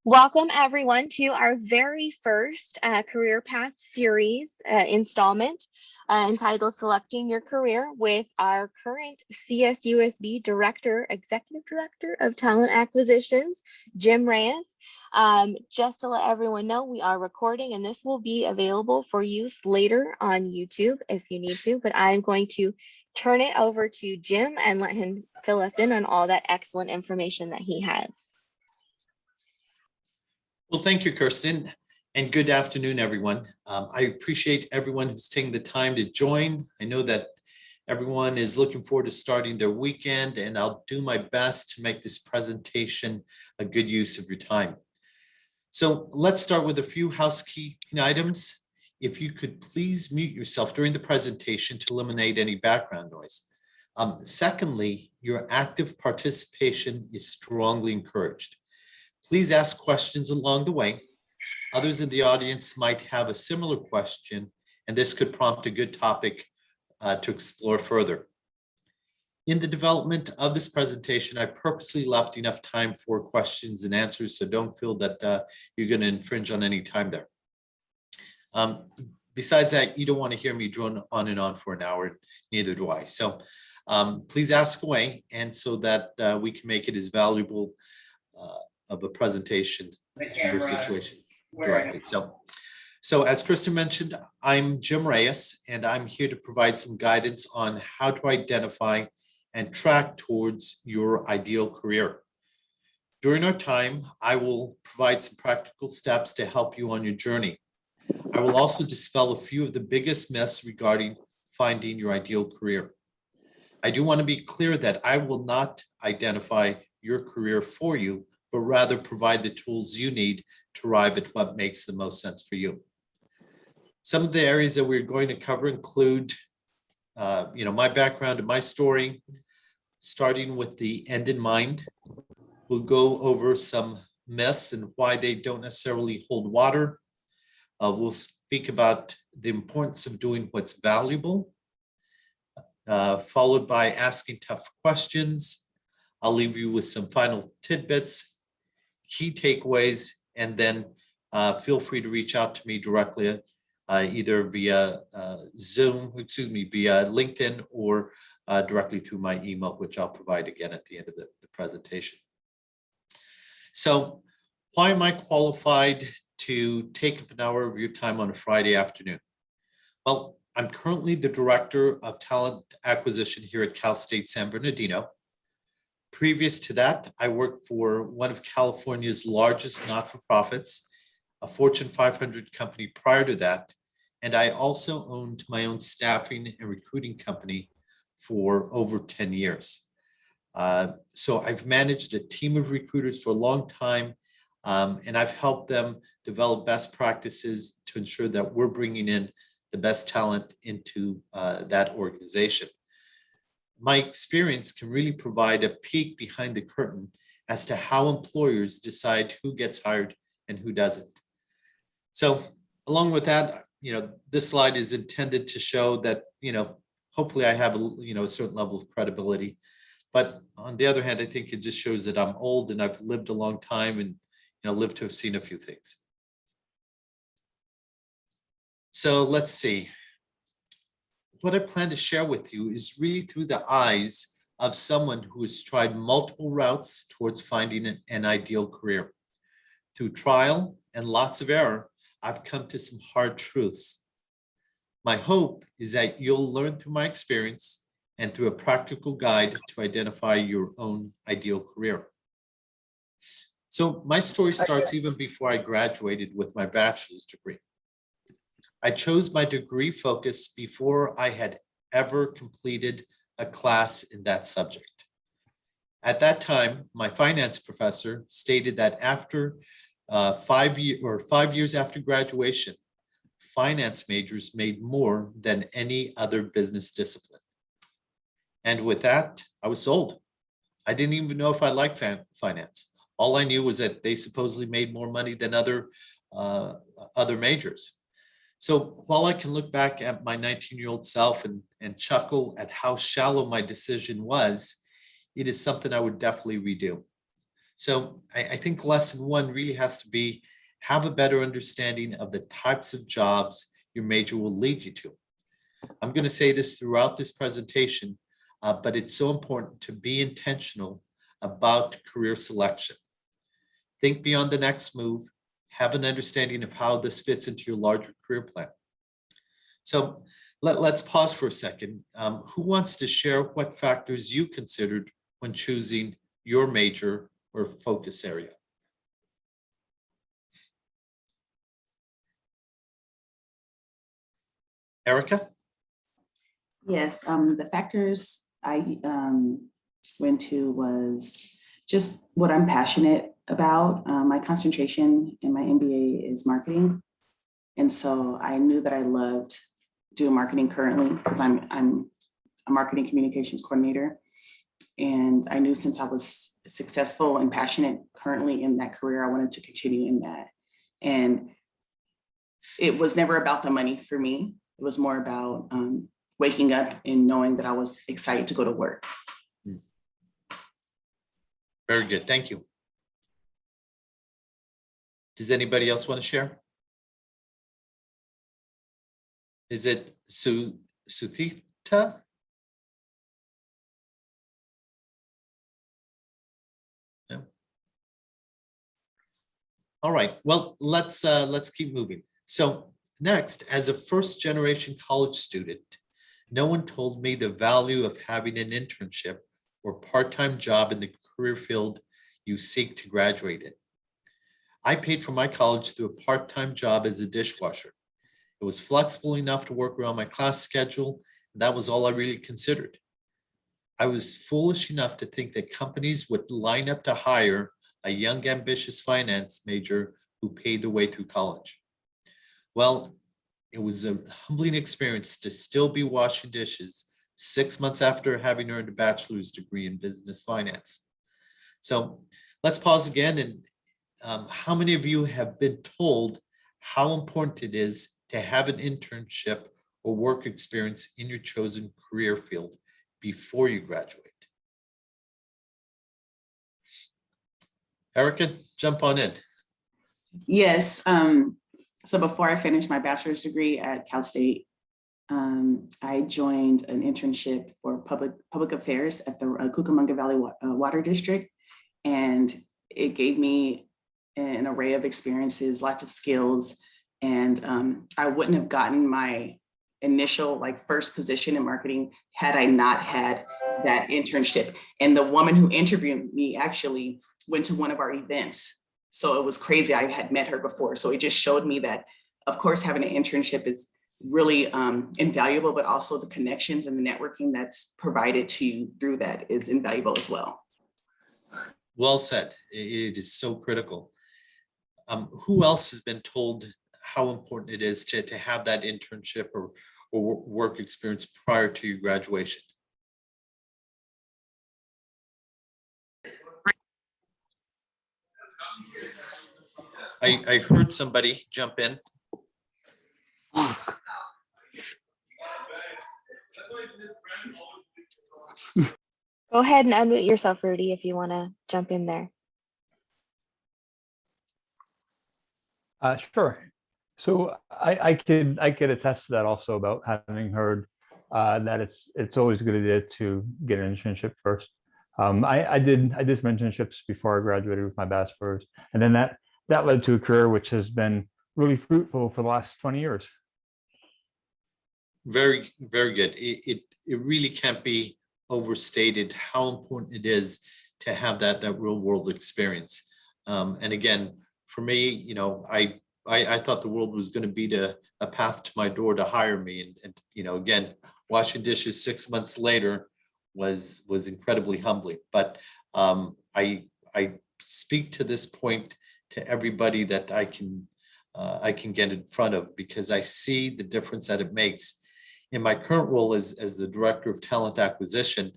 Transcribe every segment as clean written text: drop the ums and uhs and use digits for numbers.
Welcome, everyone, to our very first Career Path series installment entitled Selecting Your Career with our current CSUSB Executive Director of Talent Acquisitions, Jim Reyes. Just to let everyone know, we are recording and this will be available for use later on YouTube if you need to, but I'm going to turn it over to Jim and let him fill us in on all that excellent information that he has. Well, thank you, Kirsten, and good afternoon, everyone. I appreciate everyone who's taking the time to join. I know that everyone is looking forward to starting their weekend, and I'll do my best to make this presentation a good use of your time. So let's start with a few housekeeping items. If you could please mute yourself during the presentation to eliminate any background noise. Secondly, your active participation is strongly encouraged. Please ask questions along the way. Others in the audience might have a similar question, and this could prompt a good topic to explore further. In the development of this presentation, I purposely left enough time for questions and answers, so don't feel that you're going to infringe on any time there. Besides that, you don't want to hear me drone on and on for an hour, neither do I. So please ask away, and so that we can make it as valuable of a presentation to your situation directly. So as Kristen mentioned, I'm Jim Reyes, and I'm here to provide some guidance on how to identify and track towards your ideal career. During our time, I will provide some practical steps to help you on your journey. I will also dispel a few of the biggest myths regarding finding your ideal career. I do want to be clear that I will not identify your career for you, but rather provide the tools you need to arrive at what makes the most sense for you. Some of the areas that we're going to cover include, my background and my story, starting with the end in mind. We'll go over some myths and why they don't necessarily hold water. We'll speak about the importance of doing what's valuable, followed by asking tough questions. I'll leave you with some final tidbits, key takeaways, and then feel free to reach out to me directly, either via via LinkedIn or directly through my email, which I'll provide again at the end of the presentation. So why am I qualified to take up an hour of your time on a Friday afternoon? Well, I'm currently the Director of Talent Acquisition here at Cal State San Bernardino. Previous to that, I worked for one of California's largest not-for-profits, a Fortune 500 company prior to that, and I also owned my own staffing and recruiting company for over 10 years. So I've managed a team of recruiters for a long time, and I've helped them develop best practices to ensure that we're bringing in the best talent into that organization. My experience can really provide a peek behind the curtain as to how employers decide who gets hired and who doesn't. So along with that, this slide is intended to show that, hopefully I have a certain level of credibility. But on the other hand, I think it just shows that I'm old and I've lived a long time and, lived to have seen a few things. So let's see. What I plan to share with you is really through the eyes of someone who has tried multiple routes towards finding an ideal career. Through trial and lots of error, I've come to some hard truths. My hope is that you'll learn through my experience and through a practical guide to identify your own ideal career. So my story starts even before I graduated with my bachelor's degree. I chose my degree focus before I had ever completed a class in that subject. At that time, my finance professor stated that after 5 years after graduation, finance majors made more than any other business discipline. And with that, I was sold. I didn't even know if I liked finance. All I knew was that they supposedly made more money than other majors. So while I can look back at my 19-year-old self and chuckle at how shallow my decision was, it is something I would definitely redo. So I think lesson one really has to be have a better understanding of the types of jobs your major will lead you to. I'm going to say this throughout this presentation, but it's so important to be intentional about career selection. Think beyond the next move, have an understanding of how this fits into your larger career plan. So let's pause for a second. Who wants to share what factors you considered when choosing your major or focus area? Erica? Yes, the factors I went to was just what I'm passionate about. My concentration in my MBA is marketing. And so I knew that I loved doing marketing currently because I'm a marketing communications coordinator. And I knew since I was successful and passionate currently in that career, I wanted to continue in that. And it was never about the money for me. It was more about waking up and knowing that I was excited to go to work. Very good, thank you. Does anybody else want to share? Is it Suthita? No. All right, well, let's keep moving. So next, as a first generation college student, no one told me the value of having an internship or part-time job in the career field you seek to graduate in. I paid for my college through a part-time job as a dishwasher. It was flexible enough to work around my class schedule, and that was all I really considered. I was foolish enough to think that companies would line up to hire a young, ambitious finance major who paid their way through college. Well, it was a humbling experience to still be washing dishes 6 months after having earned a bachelor's degree in business finance. So let's pause again. And how many of you have been told how important it is to have an internship or work experience in your chosen career field before you graduate? Erica, jump on in. Yes. So before I finished my bachelor's degree at Cal State, I joined an internship for public affairs at the Cucamonga Valley Water District. And it gave me an array of experiences, lots of skills. And I wouldn't have gotten my initial first position in marketing had I not had that internship. And the woman who interviewed me actually went to one of our events. So it was crazy. I had met her before. So it just showed me that, of course, having an internship is really invaluable, but also the connections and the networking that's provided to you through that is invaluable as well. Well said. It is so critical. Who else has been told how important it is to have that internship or work experience prior to your graduation? I heard somebody jump in. Go ahead and unmute yourself, Rudy, if you want to jump in there. Sure. So I could attest to that also about having heard that it's always a good idea to get an internship first. I did some internships before I graduated with my bachelor's, and then that led to a career which has been really fruitful for the last 20 years. Very, very good. It really can't be overstated how important it is to have that real world experience. And again, for me, I thought the world was going to be a path to my door to hire me. And again, washing dishes 6 months later was incredibly humbling. But I speak to this point to everybody that I can get in front of, because I see the difference that it makes. In my current role as the director of talent acquisition,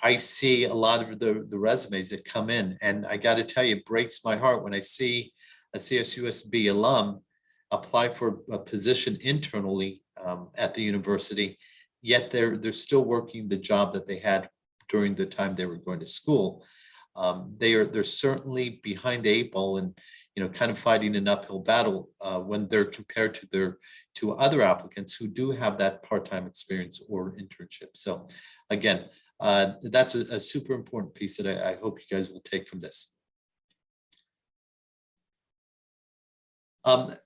I see a lot of the resumes that come in, and I got to tell you, it breaks my heart when I see a CSUSB alum apply for a position internally at the university, yet they're still working the job that they had during the time they were going to school. They're certainly behind the 8 ball and kind of fighting an uphill battle when they're compared to other applicants who do have that part-time experience or internship. So again, that's a super important piece that I hope you guys will take from this.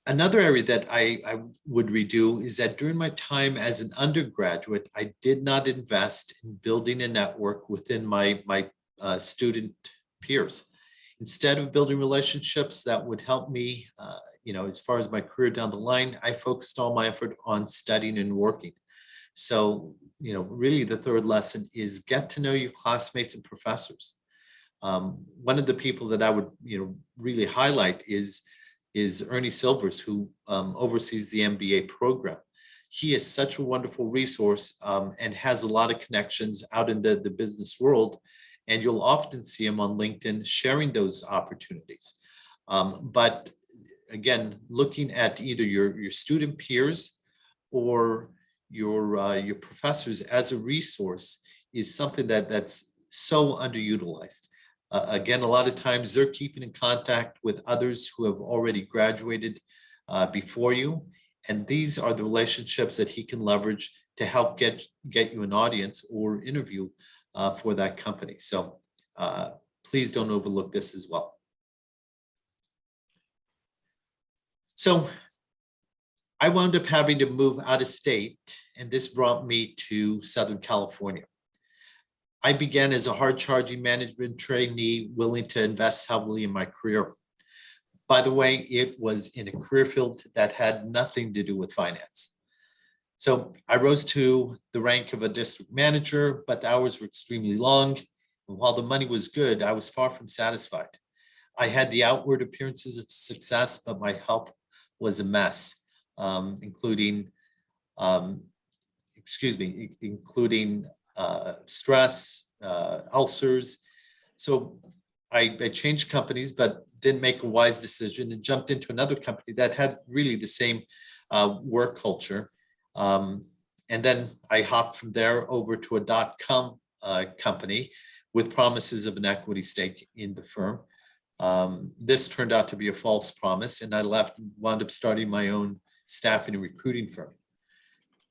Another area that I would redo is that during my time as an undergraduate, I did not invest in building a network within my student peers. Instead of building relationships that would help me, as far as my career down the line, I focused all my effort on studying and working. So, really the third lesson is get to know your classmates and professors. One of the people that I would, really highlight is Ernie Silvers, who oversees the MBA program. He is such a wonderful resource and has a lot of connections out in the business world. And you'll often see him on LinkedIn sharing those opportunities. But again, looking at either your student peers or your professors as a resource is something that's so underutilized. Again, a lot of times they're keeping in contact with others who have already graduated before you. And these are the relationships that he can leverage to help get you an audience or interview for that company. So please don't overlook this as well. So I wound up having to move out of state, and this brought me to Southern California. I began as a hard-charging management trainee, willing to invest heavily in my career. By the way, it was in a career field that had nothing to do with finance. So I rose to the rank of a district manager, but the hours were extremely long. And while the money was good, I was far from satisfied. I had the outward appearances of success, but my health was a mess, including stress, ulcers. So I changed companies, but didn't make a wise decision and jumped into another company that had really the same work culture. And then I hopped from there over to a .com company with promises of an equity stake in the firm. This turned out to be a false promise, and I left and wound up starting my own staffing and recruiting firm.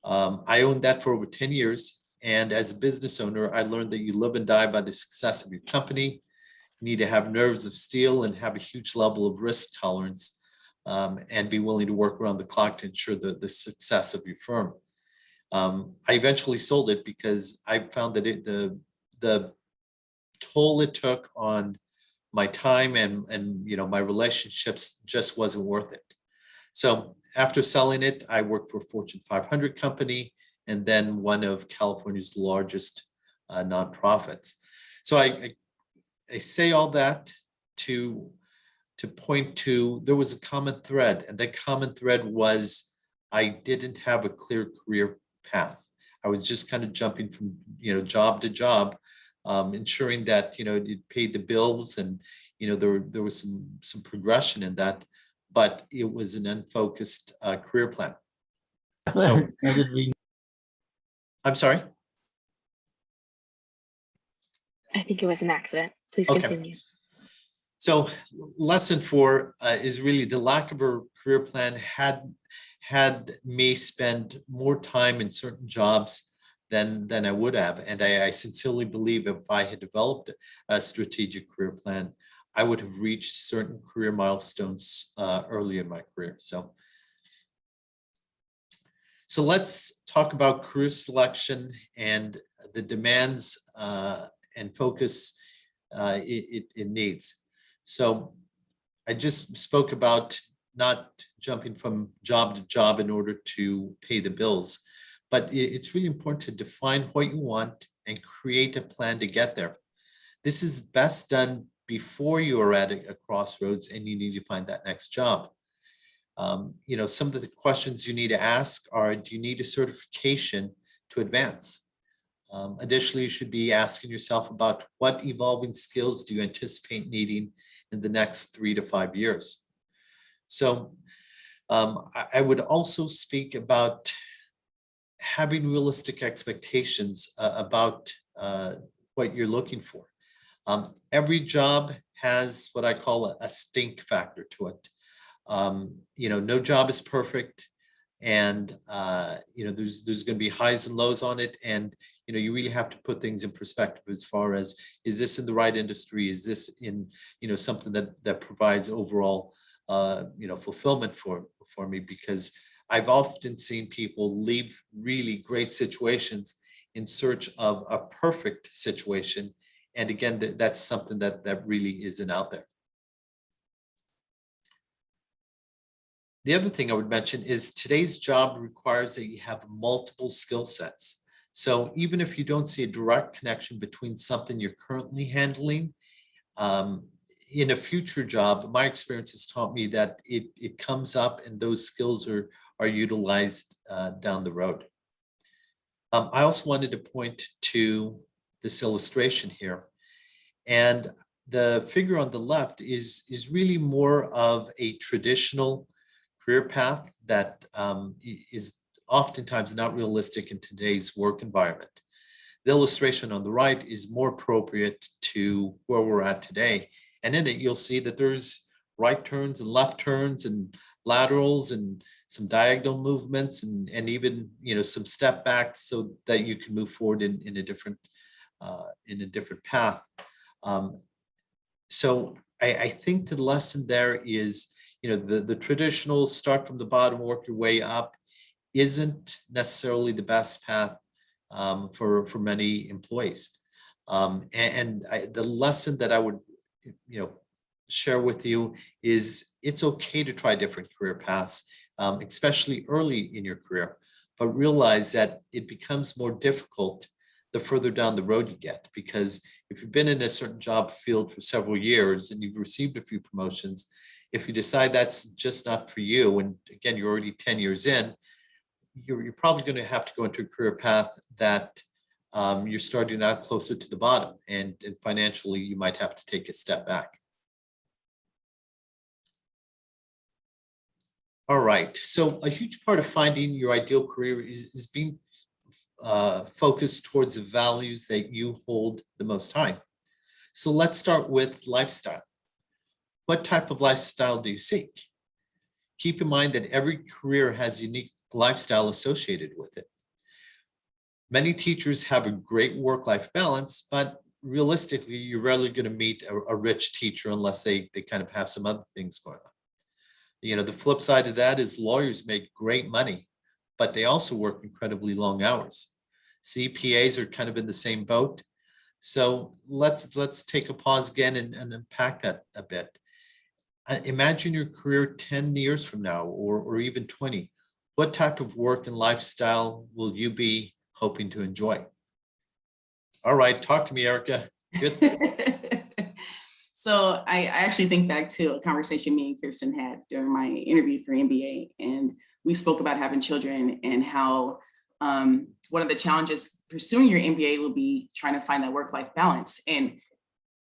I owned that for over 10 years. And as a business owner, I learned that you live and die by the success of your company. You need to have nerves of steel and have a huge level of risk tolerance and be willing to work around the clock to ensure the success of your firm. I eventually sold it because I found that the toll it took on my time and my relationships just wasn't worth it. So after selling it, I worked for a Fortune 500 company and then one of California's largest nonprofits. So I say all that to point to there was a common thread, and that common thread was I didn't have a clear career path. I was just kind of jumping from job to job, ensuring that it paid the bills, and there was some progression in that, but it was an unfocused career plan. So I'm sorry. I think it was an accident. Please Okay. continue. So lesson 4 is really the lack of a career plan had me spend more time in certain jobs than I would have. And I sincerely believe if I had developed a strategic career plan, I would have reached certain career milestones early in my career. So let's talk about career selection and the demands and focus it needs. So I just spoke about not jumping from job to job in order to pay the bills, but it's really important to define what you want and create a plan to get there. This is best done before you are at a crossroads and you need to find that next job. Some of the questions you need to ask are, do you need a certification to advance? Additionally, you should be asking yourself about what evolving skills do you anticipate needing in the next 3 to 5 years. So I would also speak about having realistic expectations about what you're looking for. Every job has what I call a stink factor to it. No job is perfect, and there's going to be highs and lows on it, and you really have to put things in perspective as far as, is this in the right industry? Is this in something that provides overall fulfillment for me? Because I've often seen people leave really great situations in search of a perfect situation, and again, that's something that really isn't out there. The other thing I would mention is today's job requires that you have multiple skill sets. So even if you don't see a direct connection between something you're currently handling, in a future job, my experience has taught me that it comes up and those skills are utilized down the road. I also wanted to point to this illustration here. And the figure on the left is really more of a traditional career path that is oftentimes not realistic in today's work environment. The illustration on the right is more appropriate to where we're at today. And in it, you'll see that there's right turns and left turns and laterals and some diagonal movements and even some step backs so that you can move forward in a different path. So I think the lesson there is, the traditional start from the bottom, work your way up isn't necessarily the best path for many employees. The lesson that I would, share with you is it's okay to try different career paths, especially early in your career, but realize that it becomes more difficult the further down the road you get, because if you've been in a certain job field for several years and you've received a few promotions, if you decide that's just not for you, and again, you're already 10 years in, you're probably going to have to go into a career path that you're starting out closer to the bottom, and financially you might have to take a step back. All right, so a huge part of finding your ideal career is being focused towards the values that you hold the most high. So let's start with lifestyle. What type of lifestyle do you seek? Keep in mind that every career has unique lifestyle associated with it. Many teachers have a great work-life balance, but realistically, you're rarely going to meet a rich teacher unless they kind of have some other things going on. The flip side of that is lawyers make great money, but they also work incredibly long hours. CPAs are kind of in the same boat. So let's take a pause again and unpack that a bit. Imagine your career 10 years from now, or even 20. What type of work and lifestyle will you be hoping to enjoy? All right, talk to me, Erica. Good. So I actually think back to a conversation me and Kirsten had during my interview for MBA, and we spoke about having children and how one of the challenges pursuing your MBA will be trying to find that work-life balance. And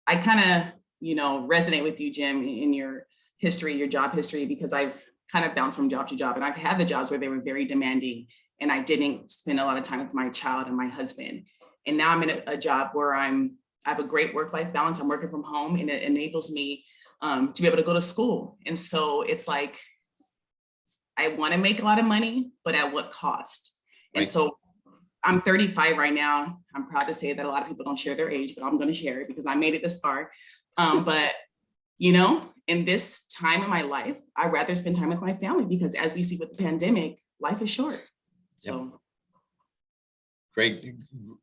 I kind of, resonate with you, Jim, in your history, your job history, because I've kind of bounced from job to job, and I've had the jobs where they were very demanding and I didn't spend a lot of time with my child and my husband. And now I'm in a job where I have a great work-life balance. I'm working from home, and it enables me to be able to go to school. And so it's like, I want to make a lot of money, but at what cost? Right. And so I'm 35 right now. I'm proud to say that a lot of people don't share their age, but I'm going to share it because I made it this far. But, in this time in my life, I'd rather spend time with my family, because as we see with the pandemic, life is short. So. Yep.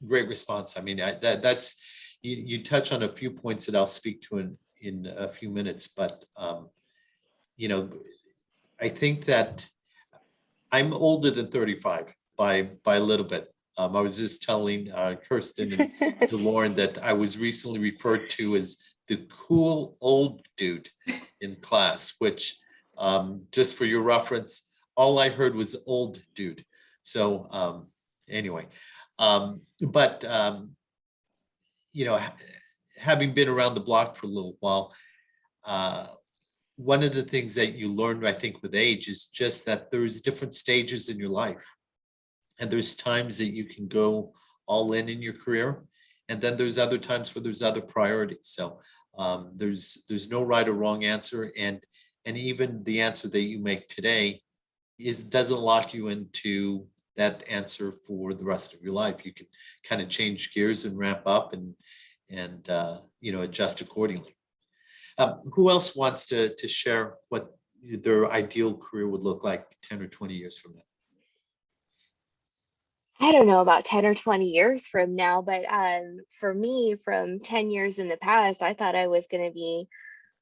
Great response. I mean, that's, you touch on a few points that I'll speak to in a few minutes, but, I think that I'm older than 35 by a little bit. I was just telling Kirsten and to Lauren that I was recently referred to as the cool old dude in class, which just for your reference, all I heard was old dude. So anyway, but having been around the block for a little while, one of the things that you learn, I think, with age is just that there's different stages in your life. And there's times that you can go all in your career. And then there's other times where there's other priorities. So there's no right or wrong answer. And even the answer that you make today doesn't lock you into that answer for the rest of your life. You can kind of change gears and ramp up and adjust accordingly. Who else wants to share what their ideal career would look like 10 or 20 years from now? I don't know about 10 or 20 years from now, but for me, from 10 years in the past, I thought I was going to be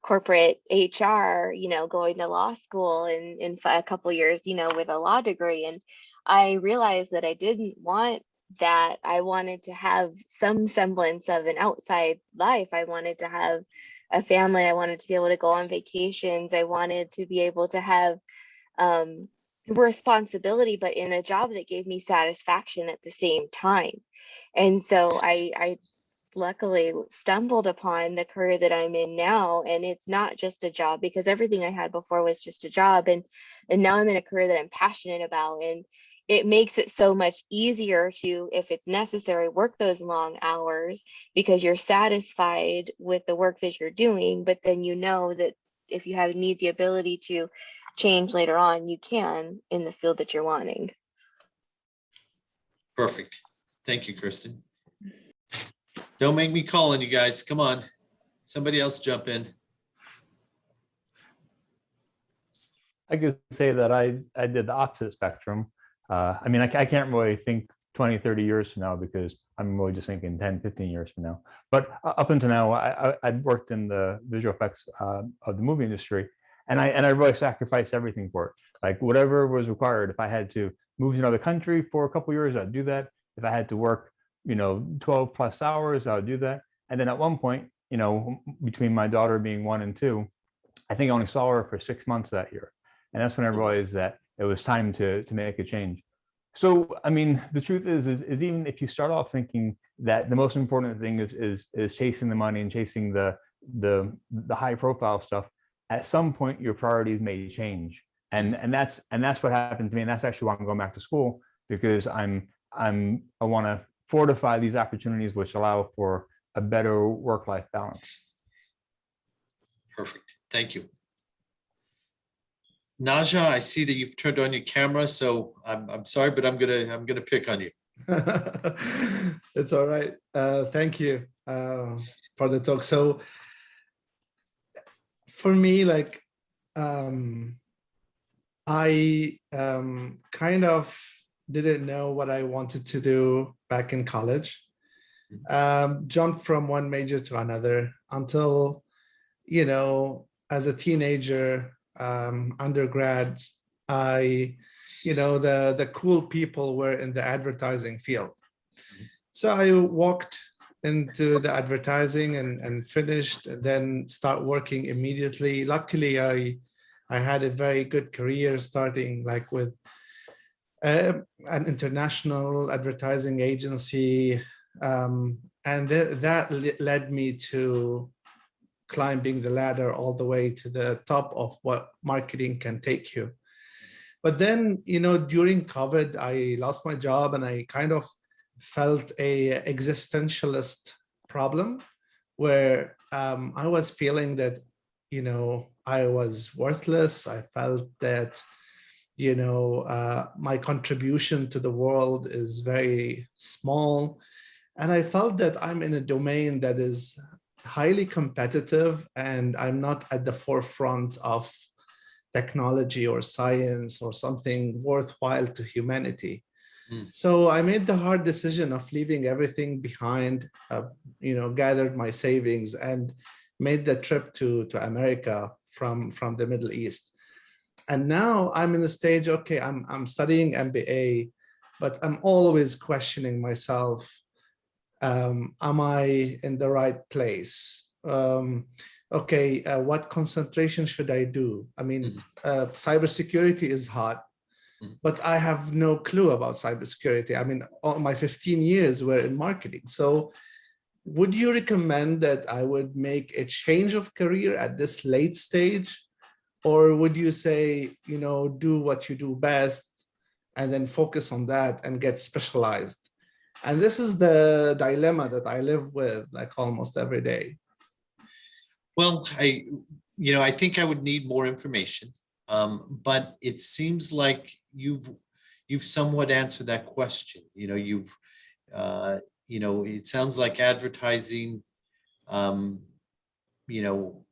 corporate HR, going to law school in a couple years, with a law degree. And I realized that I didn't want that. I wanted to have some semblance of an outside life. I wanted to have a family. I wanted to be able to go on vacations. I wanted to be able to have responsibility, but in a job that gave me satisfaction at the same time. And so I luckily stumbled upon the career that I'm in now. And it's not just a job, because everything I had before was just a job. And now I'm in a career that I'm passionate about. And it makes it so much easier to, if it's necessary, work those long hours because you're satisfied with the work that you're doing. But then you know that if you need the ability to change later on, you can in the field that you're wanting. Perfect. Thank you, Kirsten. Don't make me call on you guys. Come on. Somebody else jump in. I could say that I did the opposite spectrum. I can't really think 20, 30 years from now because I'm really just thinking 10, 15 years from now. But up until now, I'd worked in the visual effects of the movie industry, and I really sacrificed everything for it. Like whatever was required. If I had to move to another country for a couple of years, I'd do that. If I had to work, 12 plus hours, I would do that. And then at one point, between my daughter being 1 and 2, I think I only saw her for 6 months that year. And that's when I realized that it was time to make a change. So, the truth is even if you start off thinking that the most important thing is chasing the money and chasing the high profile stuff, at some point your priorities may change. And that's what happened to me. And that's actually why I'm going back to school, because I want to fortify these opportunities which allow for a better work-life balance. Perfect. Thank you. Naja, I see that you've turned on your camera, so I'm sorry, but I'm gonna pick on you. It's all right. Thank you for the talk. So for me, I kind of didn't know what I wanted to do back in college. Jumped from one major to another until, as a teenager, undergrad, the cool people were in the advertising field. So I walked into the advertising and finished, and then start working immediately. Luckily, I had a very good career, starting with an international advertising agency. And that led me to climbing the ladder all the way to the top of what marketing can take you. But then, during COVID, I lost my job, and I kind of felt a existentialist problem where I was feeling that, I was worthless. I felt that, my contribution to the world is very small. And I felt that I'm in a domain that is highly competitive, and I'm not at the forefront of technology or science or something worthwhile to humanity. So I made the hard decision of leaving everything behind, gathered my savings and made the trip to America from the Middle East. And now I'm in the stage, okay, I'm studying MBA, but I'm always questioning myself. Am I in the right place? What concentration should I do? Cybersecurity is hot, but I have no clue about cybersecurity. All my 15 years were in marketing. So would you recommend that I would make a change of career at this late stage? Or would you say, do what you do best and then focus on that and get specialized? And this is the dilemma that I live with like almost every day. Well, I think I would need more information, but it seems like you've somewhat answered that question. It sounds like advertising, you know,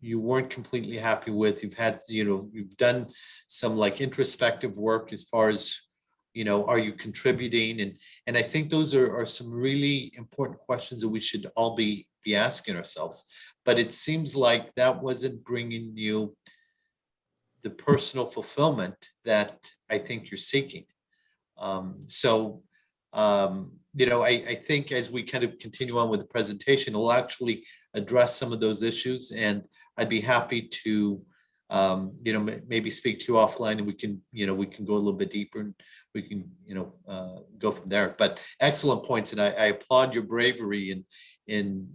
you weren't completely happy with. You've done some like introspective work as far as, are you contributing? And I think those are some really important questions that we should all be asking ourselves. But it seems like that wasn't bringing you the personal fulfillment that I think you're seeking. I think as we kind of continue on with the presentation, it'll actually address some of those issues, and I'd be happy to, maybe speak to you offline, and we can go a little bit deeper, and we can, go from there. But excellent points, and I applaud your bravery in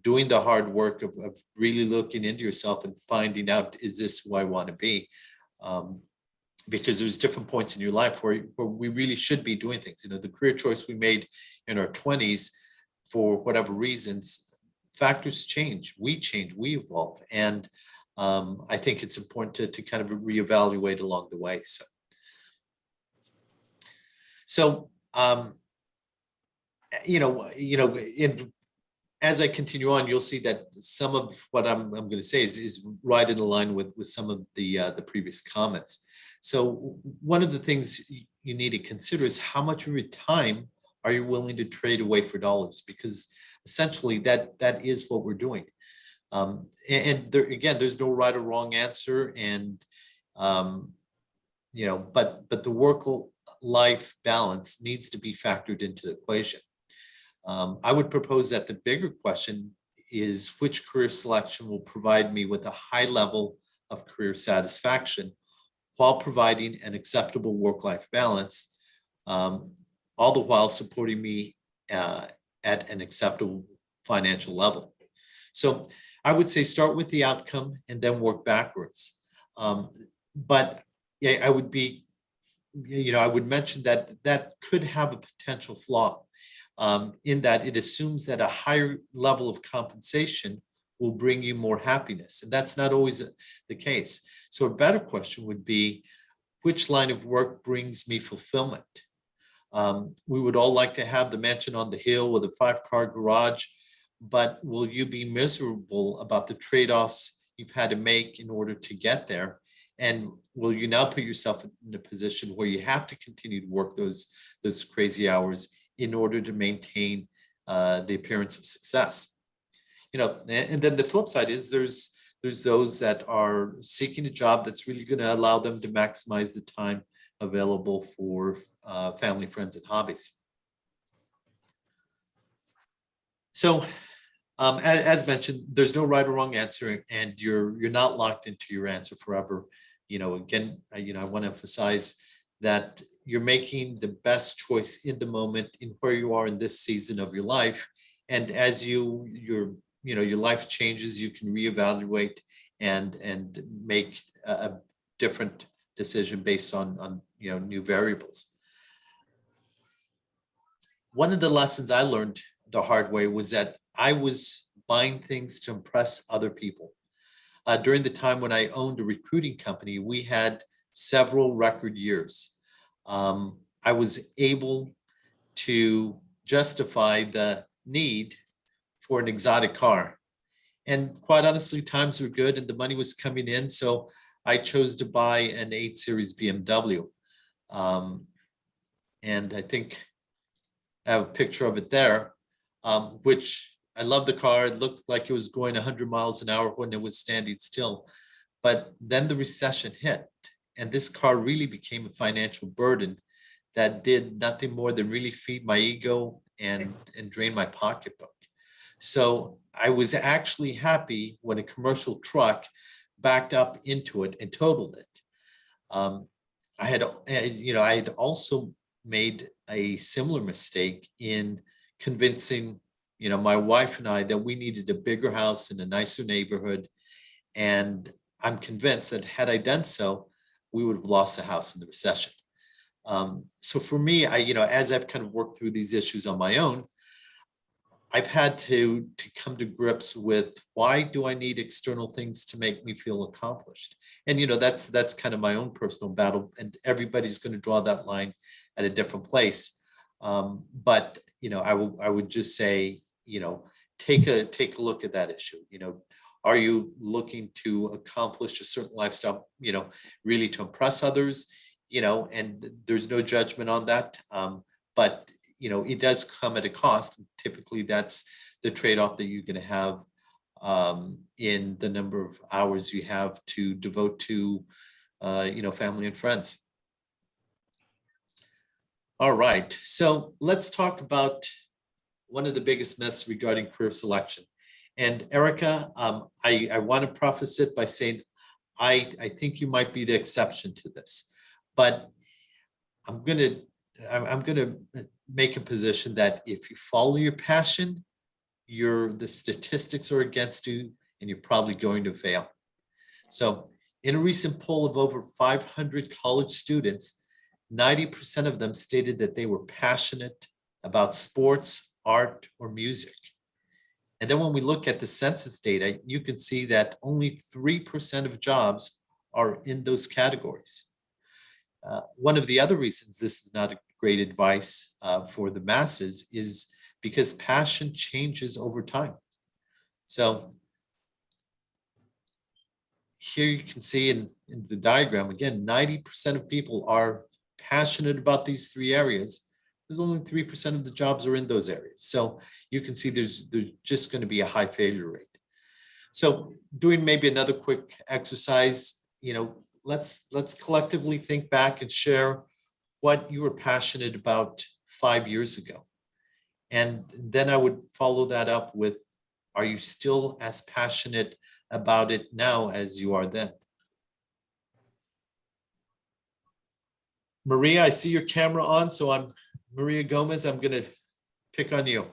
doing the hard work of really looking into yourself and finding out, is this who I want to be? Because there's different points in your life where we really should be doing things. The career choice we made in our 20s, for whatever reasons, factors change, we evolve. And I think it's important to kind of reevaluate along the way. As I continue on, you'll see that some of what I'm going to say is right in line with some of the previous comments. So one of the things you need to consider is how much of your time are you willing to trade away for dollars? Because essentially that is what we're doing. And there, again, there's no right or wrong answer. And, but the work-life balance needs to be factored into the equation. I would propose that the bigger question is, which career selection will provide me with a high level of career satisfaction while providing an acceptable work-life balance, all the while supporting me at an acceptable financial level. So I would say start with the outcome and then work backwards. But yeah, I would mention that could have a potential flaw, in that it assumes that a higher level of compensation will bring you more happiness. And that's not always the case. So a better question would be, which line of work brings me fulfillment? We would all like to have the mansion on the hill with a 5-car garage, but will you be miserable about the trade-offs you've had to make in order to get there? And will you now put yourself in a position where you have to continue to work those crazy hours in order to maintain the appearance of success? And then the flip side is there's those that are seeking a job that's really going to allow them to maximize the time available for family, friends, and hobbies. So as mentioned, there's no right or wrong answer, and you're not locked into your answer forever. Again, I want to emphasize that you're making the best choice in the moment, in where you are in this season of your life. And as your life changes, you can reevaluate and make a different decision based on new variables. One of the lessons I learned the hard way was that I was buying things to impress other people. During the time when I owned a recruiting company, we had several record years. I was able to justify the need for an exotic car. And quite honestly, times were good and the money was coming in. So I chose to buy an 8 Series BMW. And I think I have a picture of it there, which I love the car. It looked like it was going 100 miles an hour when it was standing still. But then the recession hit, and this car really became a financial burden that did nothing more than really feed my ego and drain my pocketbook. So I was actually happy when a commercial truck backed up into it and totaled it. I had also made a similar mistake in convincing my wife and I that we needed a bigger house in a nicer neighborhood. And I'm convinced that had I done so, we would have lost the house in the recession. So for me, as I've kind of worked through these issues on my own, I've had to come to grips with, why do I need external things to make me feel accomplished? And that's kind of my own personal battle, and everybody's going to draw that line at a different place. But I would just say, take a look at that issue. Are you looking to accomplish a certain lifestyle, really to impress others? And there's no judgment on that. But it does come at a cost. Typically, that's the trade-off that you're going to have in the number of hours you have to devote to, family and friends. All right, so let's talk about one of the biggest myths regarding career selection. And Erica, I want to preface it by saying, I think you might be the exception to this, but I'm going to make a position that if you follow your passion, the statistics are against you, and you're probably going to fail. So in a recent poll of over 500 college students, 90% of them stated that they were passionate about sports, art, or music. And then when we look at the census data, you can see that only 3% of jobs are in those categories. One of the other reasons this is not a great advice for the masses is because passion changes over time. So here you can see in the diagram, again, 90% of people are passionate about these three areas. There's only 3% of the jobs are in those areas. So you can see there's just going to be a high failure rate. So doing maybe another quick exercise, let's collectively think back and share what you were passionate about 5 years ago. And then I would follow that up with, are you still as passionate about it now as you are then? Maria, I see your camera on, so Maria Gomez, I'm going to pick on you.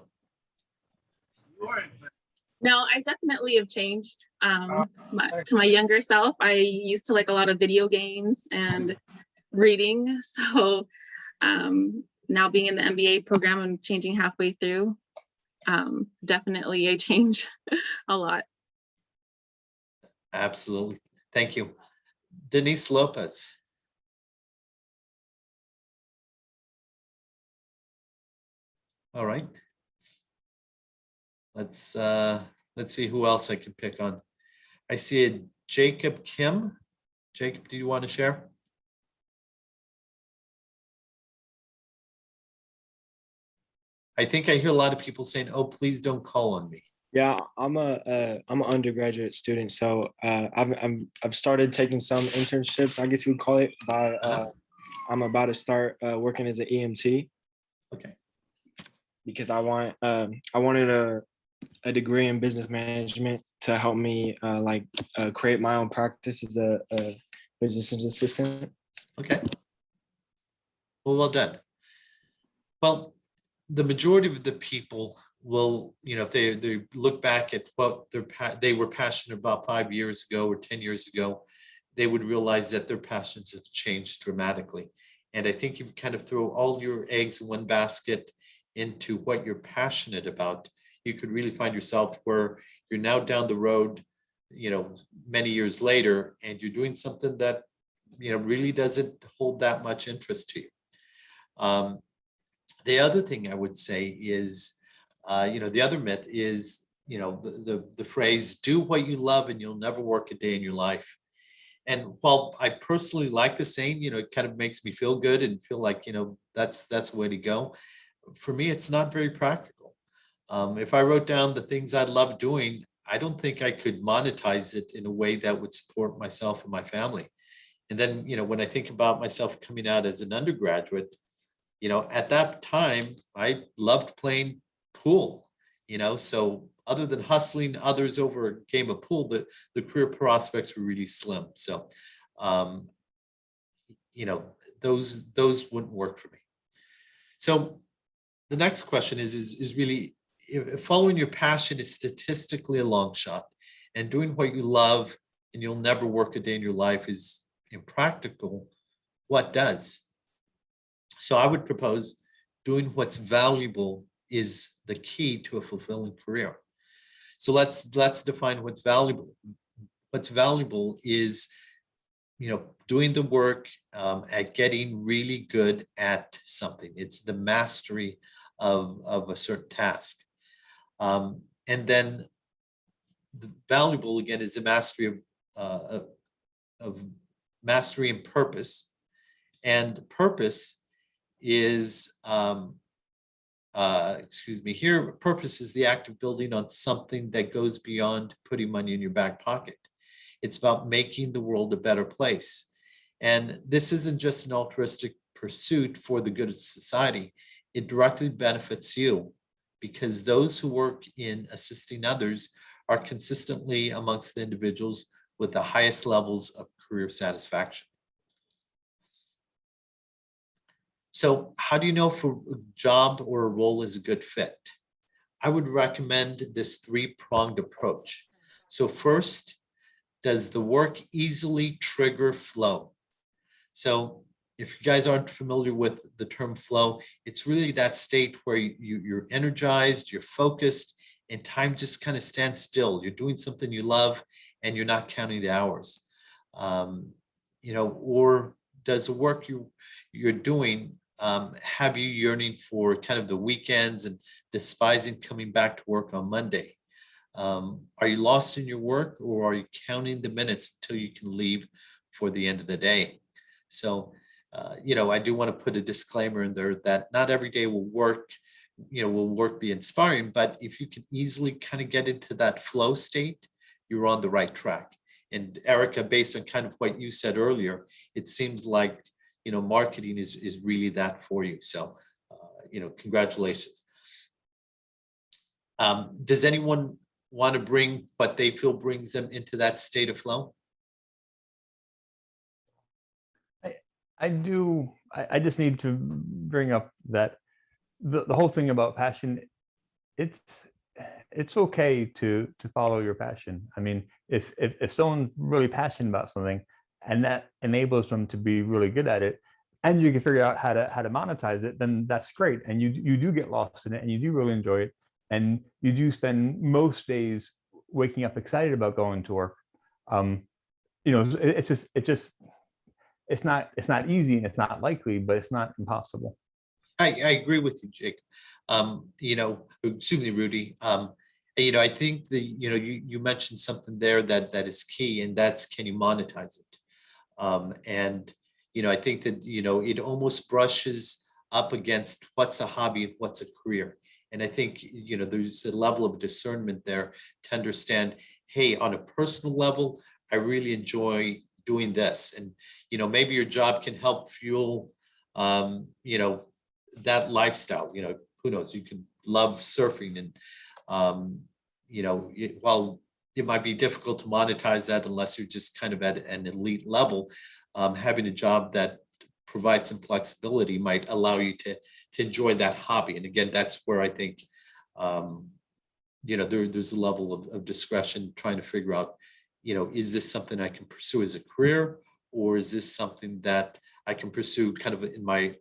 No, I definitely have changed. To my younger self, I used to like a lot of video games and reading. So now being in the MBA program and changing halfway through, definitely a change a lot. Absolutely. Thank you. Denise Lopez. All right. Let's see who else I can pick on. I see a Jacob Kim. Jacob, do you want to share? I think I hear a lot of people saying, "Oh, please don't call on me." Yeah, I'm an undergraduate student, so I've started taking some internships, I guess you would call it. I'm about to start working as an EMT. Okay. Because I wanted a degree in business management to help me create my own practice as a business assistant. Okay. Well done. Well, the majority of the people will, if they look back at what they were passionate about 5 years ago or 10 years ago, they would realize that their passions have changed dramatically. And I think you kind of throw all your eggs in one basket into what you're passionate about. You could really find yourself where you're now down the road, many years later, and you're doing something that, really doesn't hold that much interest to you. The other thing I would say is, the other myth is, the phrase, do what you love and you'll never work a day in your life. And while I personally like the saying, it kind of makes me feel good and feel like, that's the way to go. For me, it's not very practical. If I wrote down the things I love doing, I don't think I could monetize it in a way that would support myself and my family. And then, when I think about myself coming out as an undergraduate, at that time, I loved playing pool, so other than hustling others over a game of pool, the career prospects were really slim. So, those wouldn't work for me. So the next question is really, if following your passion is statistically a long shot, and doing what you love and you'll never work a day in your life is impractical, what does? So I would propose doing what's valuable is the key to a fulfilling career. So let's define what's valuable. What's valuable is, doing the work at getting really good at something. It's the mastery of a certain task. And then the valuable, again, is the mastery of mastery and purpose. And purpose is, here, purpose is the act of building on something that goes beyond putting money in your back pocket. It's about making the world a better place. And this isn't just an altruistic pursuit for the good of society. It directly benefits you, because those who work in assisting others are consistently amongst the individuals with the highest levels of career satisfaction. So how do you know if a job or a role is a good fit? I would recommend this three-pronged approach. So first, does the work easily trigger flow? So if you guys aren't familiar with the term flow, it's really that state where you're energized, you're focused, and time just kind of stands still. You're doing something you love and you're not counting the hours. Or does the work you're doing have you yearning for kind of the weekends and despising coming back to work on Monday? Are you lost in your work, or are you counting the minutes until you can leave for the end of the day? So, I do want to put a disclaimer in there that not every day will work be inspiring, but if you can easily kind of get into that flow state, you're on the right track. And Erica, based on kind of what you said earlier, it seems like, marketing is really that for you. So, congratulations. Does anyone want to bring what they feel brings them into that state of flow? I do. I just need to bring up that the whole thing about passion, it's okay to follow your passion. I mean, if someone's really passionate about something and that enables them to be really good at it, and you can figure out how to monetize it, then that's great. And you do get lost in it, and you do really enjoy it, and you do spend most days waking up excited about going to work. It's not easy, and it's not likely, but it's not impossible. I agree with you, Jake. Excuse me, Rudy. I think you mentioned something there that is key, and that's, can you monetize it? I think that it almost brushes up against what's a hobby and what's a career. And I think there's a level of discernment there to understand, hey, on a personal level, I really enjoy doing this, and maybe your job can help fuel that lifestyle. Who knows, you could love surfing, and while it might be difficult to monetize that unless you're just kind of at an elite level, having a job that provides some flexibility might allow you to enjoy that hobby. And again, that's where I think there's a level of discretion, trying to figure out, is this something I can pursue as a career, or is this something that I can pursue kind of in my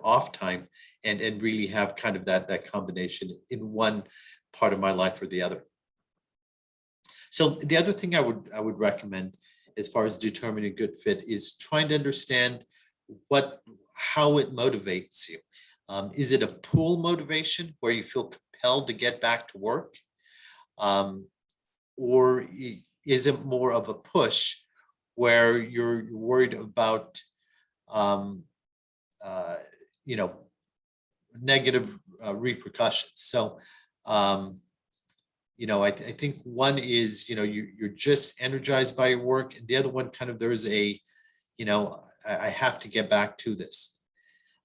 off time, and really have kind of that combination in one part of my life or the other. So the other thing I would recommend as far as determining a good fit is trying to understand how it motivates you. Is it a pull motivation where you feel compelled to get back to work? Or is it more of a push where you're worried about negative repercussions? So I think one is you're just energized by your work, and the other one kind of there's a I have to get back to this,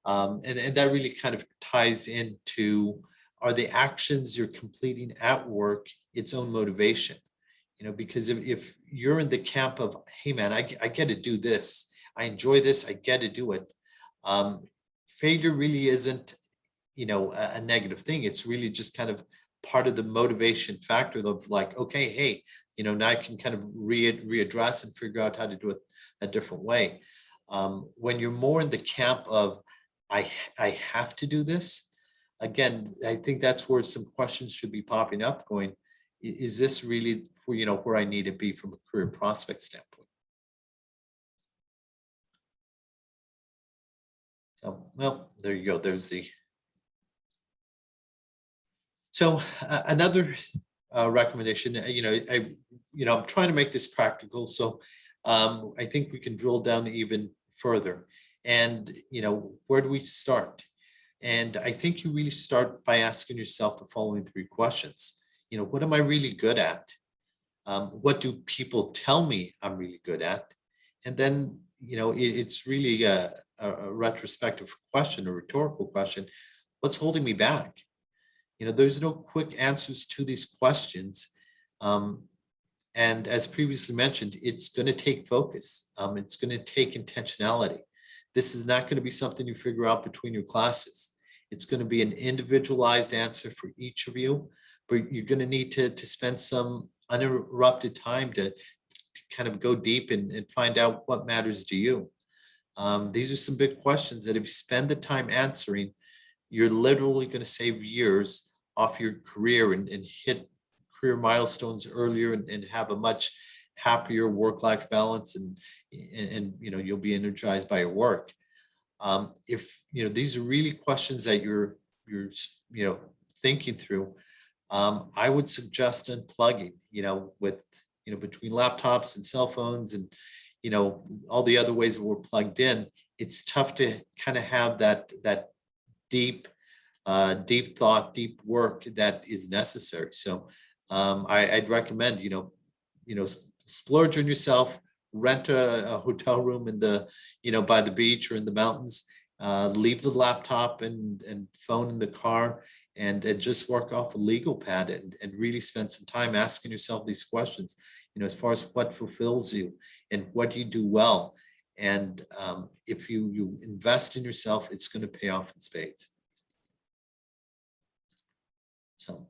and that really kind of ties into, are the actions you're completing at work its own motivation? Because if you're in the camp of, hey man, I get to do this, I enjoy this, I get to do it, failure really isn't a negative thing. It's really just kind of part of the motivation factor of like, okay, hey, now I can kind of readdress and figure out how to do it a different way. When you're more in the camp of, I have to do this. Again, I think that's where some questions should be popping up going, is this really, where I need to be from a career prospect standpoint? So, well, there you go. There's the. So another recommendation, I'm trying to make this practical. So I think we can drill down even further. And, where do we start? And I think you really start by asking yourself the following 3 questions. What am I really good at? What do people tell me I'm really good at? And then, it's really a retrospective question, a rhetorical question. What's holding me back? There's no quick answers to these questions. And as previously mentioned, it's going to take focus. It's going to take intentionality. This is not going to be something you figure out between your classes. It's going to be an individualized answer for each of you, but you're going to need to spend some uninterrupted time to kind of go deep and find out what matters to you. These are some big questions that if you spend the time answering, you're literally going to save years off your career and hit career milestones earlier and have a much happier work-life balance and you'll be energized by your work. If these are really questions that you're thinking through, I would suggest unplugging, with between laptops and cell phones and all the other ways that we're plugged in. It's tough to kind of have that deep thought, deep work that is necessary. So I'd recommend splurge on yourself, rent a hotel room in the by the beach or in the mountains, leave the laptop and phone in the car, and just work off a legal pad and really spend some time asking yourself these questions, as far as what fulfills you and what you do well. And if you invest in yourself, it's going to pay off in spades. So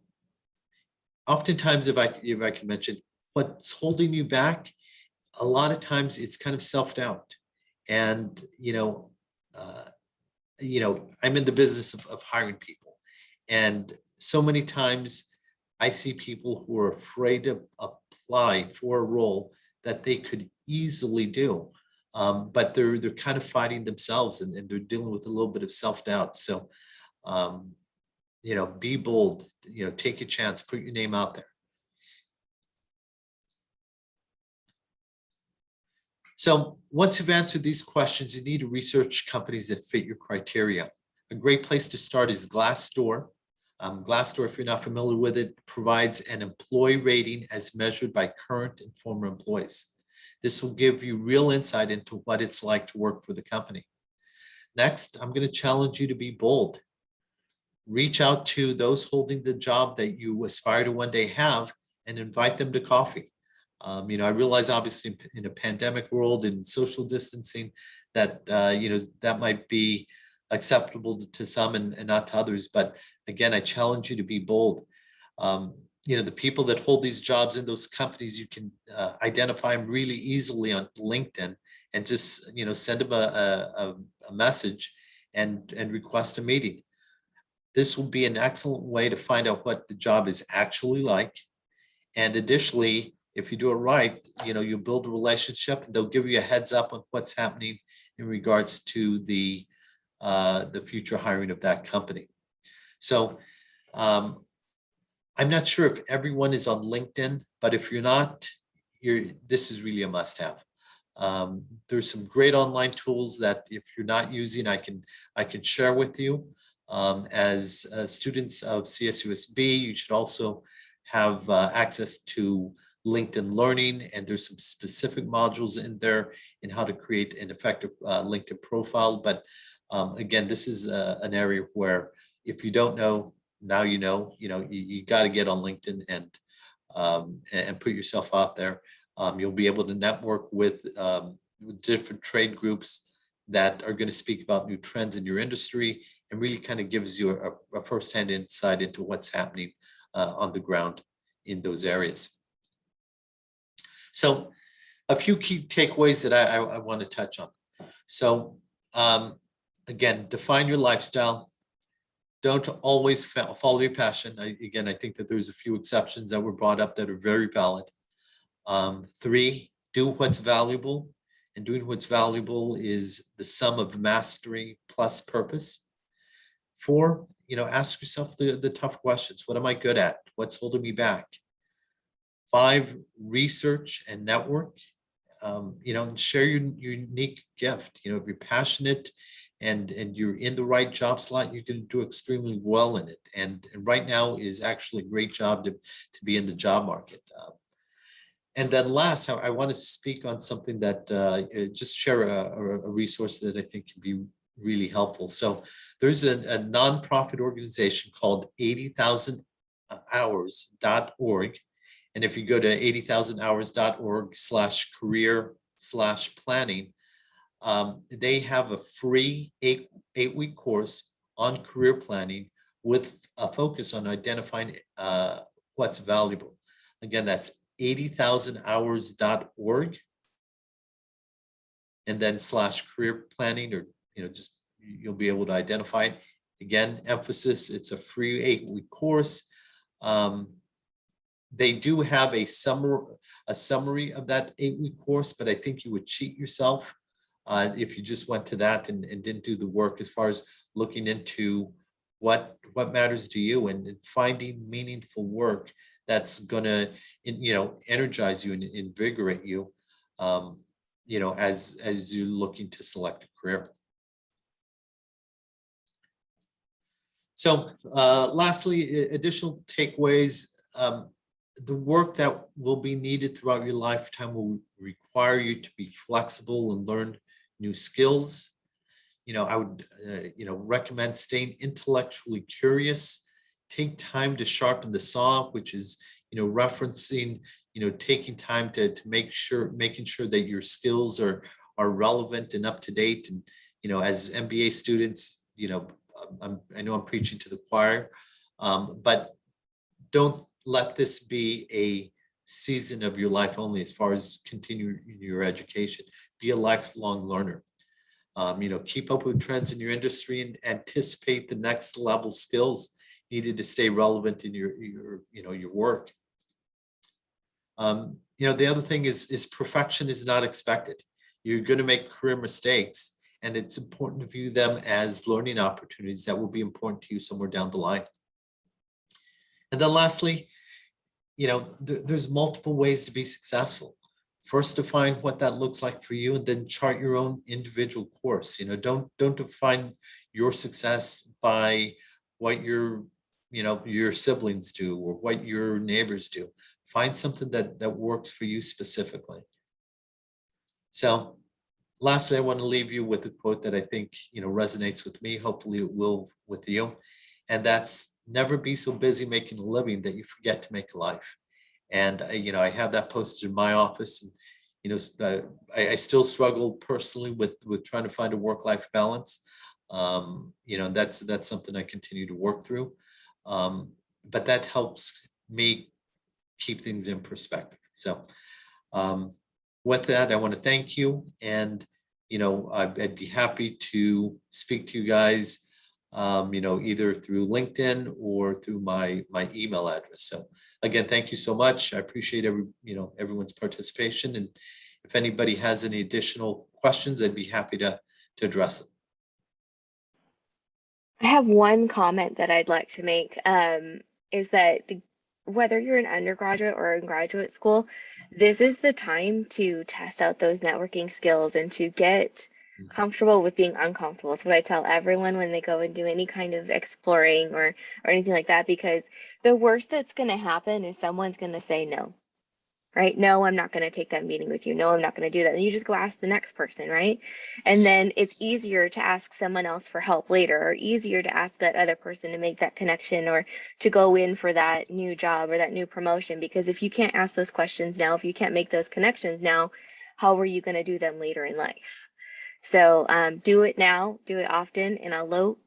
oftentimes, if I can mention what's holding you back, a lot of times it's kind of self-doubt. And, I'm in the business of hiring people. And so many times I see people who are afraid to apply for a role that they could easily do. But they're kind of fighting themselves and they're dealing with a little bit of self-doubt. So, be bold, take a chance, put your name out there. So once you've answered these questions, you need to research companies that fit your criteria. A great place to start is Glassdoor. Glassdoor, if you're not familiar with it, provides an employee rating as measured by current and former employees. This will give you real insight into what it's like to work for the company. Next, I'm going to challenge you to be bold. Reach out to those holding the job that you aspire to one day have and invite them to coffee. I realize obviously in a pandemic world and social distancing that, that might be acceptable to some and not to others. But again, I challenge you to be bold. The people that hold these jobs in those companies, you can identify them really easily on LinkedIn and just, send them a message and request a meeting. This will be an excellent way to find out what the job is actually like. And additionally, if you do it right, you build a relationship and they'll give you a heads up on what's happening in regards to the future hiring of that company. So I'm not sure if everyone is on LinkedIn, but if you're not, this is really a must-have. There's some great online tools that if you're not using, I can share with you. As students of CSUSB, you should also have access to LinkedIn Learning, and there's some specific modules in there in how to create an effective LinkedIn profile. But again, this is an area where if you don't know, now you know. You got to get on LinkedIn and put yourself out there. You'll be able to network with different trade groups that are going to speak about new trends in your industry and really kind of gives you a firsthand insight into what's happening on the ground in those areas. So a few key takeaways that I want to touch on. So again, define your lifestyle. Don't always follow your passion. Again, I think that there's a few exceptions that were brought up that are very valid. 3, do what's valuable. And doing what's valuable is the sum of mastery plus purpose. 4, ask yourself the tough questions. What am I good at? What's holding me back? 5, research and network. And share your unique gift. If you're passionate and you're in the right job slot, you're going to do extremely well in it. And right now is actually a great job to be in the job market. And then last, I want to speak on something that just share a resource that I think can be really helpful. So there's a nonprofit organization called 80,000hours.org. And if you go to 80,000hours.org/career/planning, they have a free eight-week course on career planning with a focus on identifying what's valuable. Again, that's 80,000hours.org and then /career planning, or just you'll be able to identify it. Again, emphasis, it's a free 8-week course. They do have a summary of that 8-week course, but I think you would cheat yourself if you just went to that and didn't do the work as far as looking into what matters to you and finding meaningful work that's going to energize you and invigorate you as you're looking to select a career. So lastly, additional takeaways. The work that will be needed throughout your lifetime will require you to be flexible and learn new skills. I would recommend staying intellectually curious. Take time to sharpen the saw, which is referencing taking time to making sure that your skills are relevant and up to date. And as MBA students, I know I'm preaching to the choir, but don't let this be a season of your life only as far as continuing your education. Be a lifelong learner. Keep up with trends in your industry and anticipate the next level skills needed to stay relevant in your work. The other thing is perfection is not expected. You're going to make career mistakes, and it's important to view them as learning opportunities that will be important to you somewhere down the line. And then lastly, there's multiple ways to be successful. First, define what that looks like for you, and then chart your own individual course. Don't define your success by what your siblings do or what your neighbors do. Find something that works for you specifically. So lastly, I want to leave you with a quote that I think resonates with me. Hopefully it will with you. And that's, never be so busy making a living that you forget to make a life. And I have that posted in my office. And I still struggle personally with trying to find a work-life balance. That's something I continue to work through. But that helps me keep things in perspective. So with that, I want to thank you. And I'd be happy to speak to you guys either through LinkedIn or through my email address. So again, thank you so much. I appreciate everyone's participation. And if anybody has any additional questions, I'd be happy to address them. I have one comment that I'd like to make, is that whether you're an undergraduate or in graduate school, this is the time to test out those networking skills and to get comfortable with being uncomfortable. It's what I tell everyone when they go and do any kind of exploring or anything like that, because the worst that's going to happen is someone's going to say no, right? No, I'm not going to take that meeting with you. No, I'm not going to do that. And you just go ask the next person, right? And then it's easier to ask someone else for help later, or easier to ask that other person to make that connection or to go in for that new job or that new promotion. Because if you can't ask those questions now, if you can't make those connections now, how are you going to do them later in life? So do it now, do it often in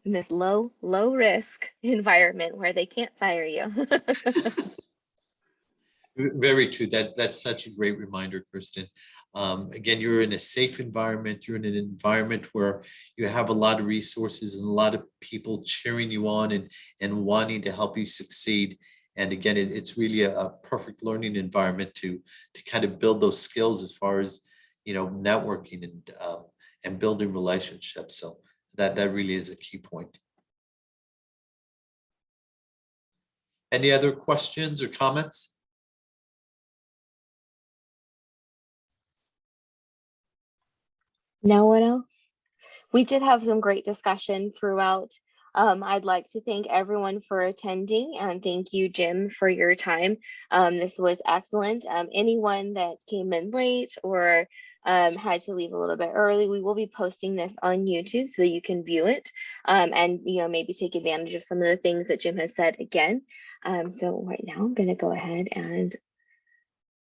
this low risk environment where they can't fire you. Very true. That's such a great reminder, Kristen. Again, you're in a safe environment. You're in an environment where you have a lot of resources and a lot of people cheering you on and wanting to help you succeed. And again, it's really a perfect learning environment to kind of build those skills as far as, networking and building relationships. So that really is a key point. Any other questions or comments? No one else? We did have some great discussion throughout. I'd like to thank everyone for attending, and thank you, Jim, for your time. This was excellent. Anyone that came in late or had to leave a little bit early, we will be posting this on YouTube so that you can view it, and maybe take advantage of some of the things that Jim has said again. So right now I'm going to go ahead and